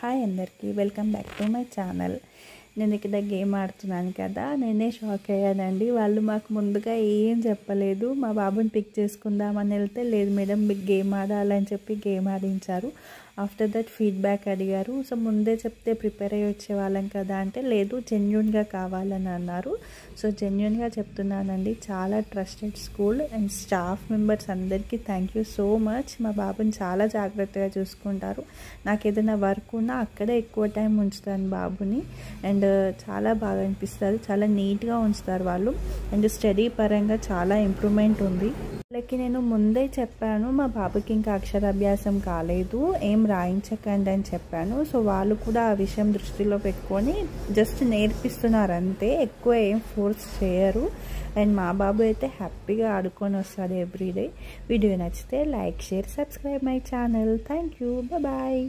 Hi అందరికీ welcome back to my channel. నేను ఇక్కడ గేమ్ ఆడుతున్నాను కదా, నేనే షాక్ అయ్యానండి. వాళ్ళు మాకు ముందుగా ఏం చెప్పలేదు. మా బాబుని పిక్ చేసుకుందామని వెళ్తే లేదు మేడం మీకు గేమ్ ఆడాలని చెప్పి గేమ్ ఆడించారు. ఆఫ్టర్ దట్ ఫీడ్బ్యాక్ అడిగారు. సో ముందే చెప్తే ప్రిపేర్ అయ్యి వచ్చేవాళ్ళం కదా అంటే లేదు జెన్యూన్గా కావాలని అన్నారు. సో జెన్యూన్గా చెప్తున్నానండి. చాలా trusted school and staff members అందరికీ థ్యాంక్ యూ సో మచ్. మా బాబుని చాలా జాగ్రత్తగా చూసుకుంటారు. నాకు ఏదైనా వర్క్ ఉన్నా అక్కడే ఎక్కువ టైం ఉంచుతాను బాబుని. అండ్ చాలా బాగా అనిపిస్తుంది. చాలా నీట్గా ఉంచుతారు వాళ్ళు. అండ్ స్టడీ పరంగా చాలా ఇంప్రూవ్మెంట్ ఉంది. వాళ్ళకి నేను ముందే చెప్పాను మా బాబుకి ఇంకా అక్షరాభ్యాసం కాలేదు, ఏం రాయించకండి అని చెప్పాను. సో వాళ్ళు కూడా ఆ విషయం దృష్టిలో పెట్టుకొని జస్ట్ నేర్పిస్తున్నారు అంతే, ఎక్కువ ఏం ఫోర్స్ చేయరు. అండ్ మా బాబు అయితే హ్యాపీగా ఆడుకొని వస్తాడు ఎవ్రీడే. వీడియో నచ్చితే like, share, subscribe my channel. Thank you. Bye.